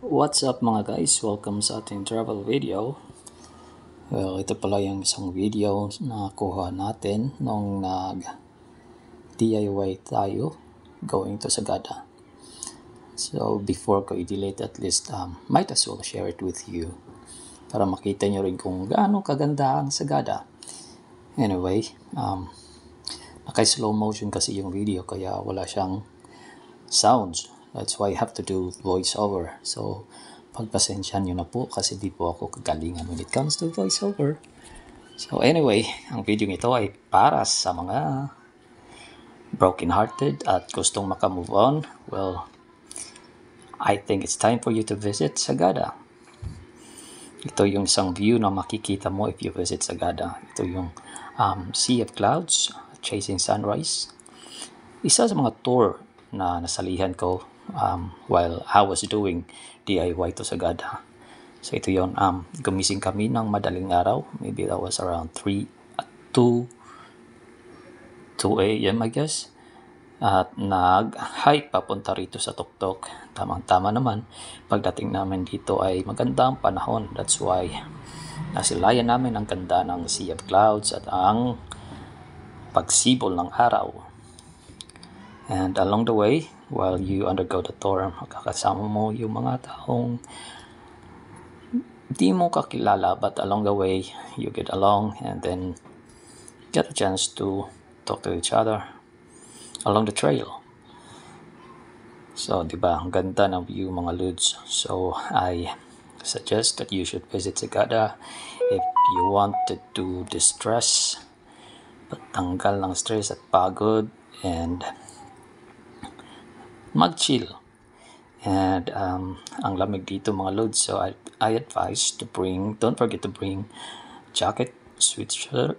What's up mga guys? Welcome sa ating travel video. Well, ito pala yung isang video na kuha natin nung nag-DIY tayo going to Sagada. So, before ko i-delete at least, might as well share it with you para makita nyo rin kung gaano kaganda ang Sagada. Anyway, naka-slow motion kasi yung video kaya wala siyang sounds. That's why I have to do voiceover. So, pagpasensyahan nyo na po kasi di po ako kagalingan when it comes to voiceover. So anyway, ang video ito ay para sa mga broken-hearted at gustong makamove on. Well, I think it's time for you to visit Sagada. Ito yung isang view na makikita mo if you visit Sagada. Ito yung Sea of Clouds, Chasing Sunrise. Isa sa mga tour na nasalihan ko while I was doing DIY to Sagada. So ito yon, gumising kami ng madaling araw. Maybe that was around 2 a.m. I guess. At nag-hike papunta rito sa Tuktok. Tamang-tama naman. Pagdating namin dito ay magandang panahon. That's why nasilayan namin ang ganda ng Sea of Clouds at ang pagsibol ng araw. And along the way, while you undergo the tour, makakasama mo yung mga taong di mo kakilala, but along the way, you get along and then get a chance to talk to each other along the trail. So, di ba, ang ganda ng view mga lods. So, I suggest that you should visit Sagada if you wanted to distress, patanggal ng stress at pagod, and mag-chill. And ang lamig dito mga lods, so I advise to bring, don't forget to bring jacket, sweatshirt,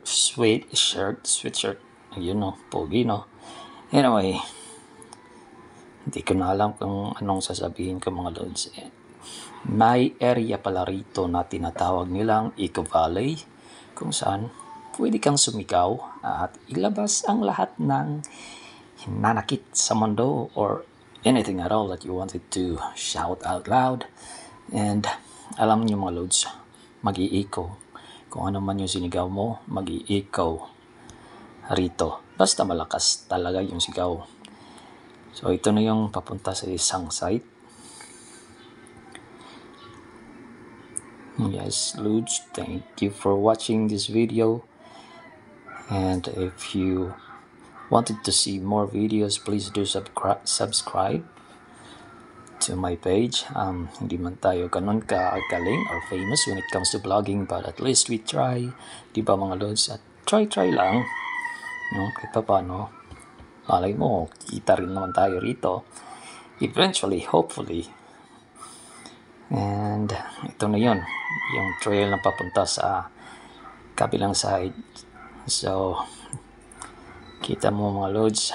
you know, pogi, no? Anyway, hindi ko na alam kung anong sasabihin ko mga lods. May area pala rito na tinatawag nilang Eco Valley, kung saan pwede kang sumigaw at ilabas ang lahat ng hinanakit sa mundo or anything at all that you wanted to shout out loud. And alam niyo mga lods, mag-i-echo. Kung ano man yung sinigaw mo, mag-i-echo rito. Basta malakas talaga yung sigaw. So ito na yung papunta sa isang site. Yes, Ludes, thank you for watching this video. And if you wanted to see more videos, please do subscribe to my page. Hindi man tayo ganun kagaling or famous when it comes to vlogging, but at least we try, di ba mga lods? At try lang, no? Kahit pa paano, malay mo, kita rin naman tayo rito eventually, hopefully. And ito na yun, yung trail na papunta sa kabilang side. So kita mo mga lods,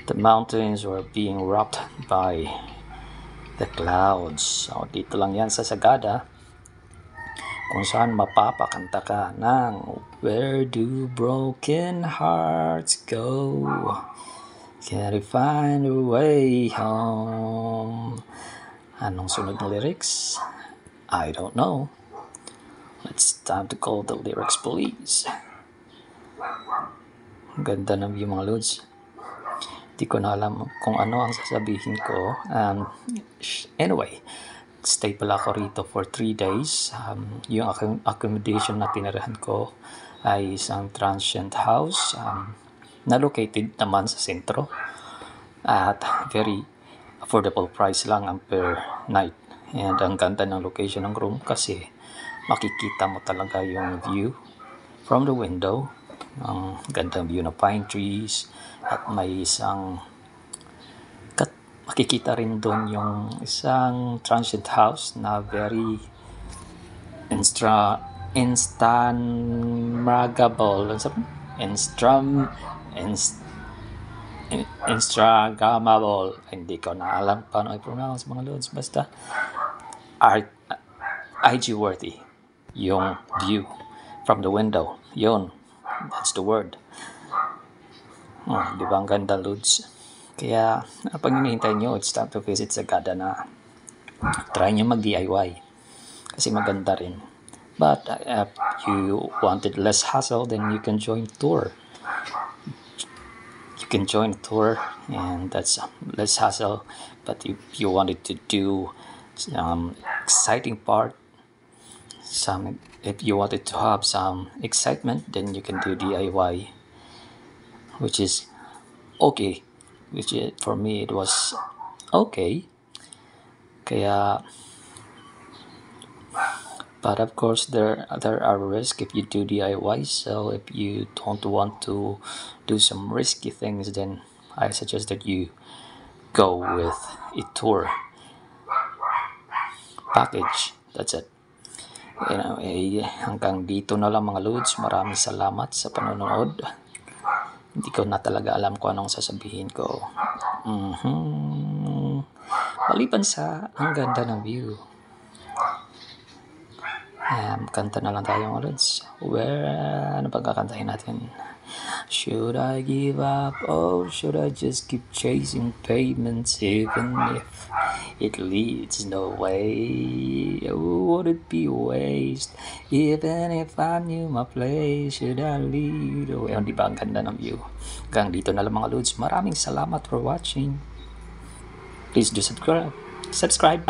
the mountains were being wrapped by the clouds. So dito lang yan sa Sagada, kung saan mapapakanta ka ng Where do broken hearts go? Can they find a way home? Anong sunod na lyrics? I don't know. It's time to call the lyrics, please. Ganda ng view mga lods. Di ko na alam kung ano ang sasabihin ko. Anyway, stay pala ako rito for 3 days. Yung accommodation na tinirahan ko ay isang transient house na located naman sa sentro at very affordable price lang ang per night. And ang ganda ng location ng room kasi makikita mo talaga yung view from the window. Ang gandang view na pine trees at may isang makikita rin doon yung isang transient house na very Instagrammable. Hindi ko na alam paano i-pronounce mga lods. Basta IG worthy yung view from the window. Yun, that's the word. Di ba ang ganda lods? Kaya pag hinihintay nyo, it's time to visit Sagada na. try nyo mag-DIY kasi maganda rin. But if you wanted less hassle, then you can join tour. You can join a tour, and that's less hassle. But if you wanted to do some exciting part, if you wanted to have some excitement, then you can do DIY, which is okay. For me, it was okay. Kaya, but of course there are risks if you do DIY. So if you don't want to do some risky things, then I suggest that you go with a tour package. That's it. Hanggang dito na lang mga lods. Maraming salamat sa panonood. Hindi ko na talaga alam kung anong sasabihin ko. Maliban sa ang ganda ng view. Kanta na lang tayo mga lods. Ano bang kakantahin natin? Should I give up or should I just keep chasing pavements even if it leads no way? Would it be a waste even if I knew my place? Should I lead away? Di ba ang ganda ng view? Hanggang dito na lang mga lods. Maraming salamat for watching. Please do subscribe.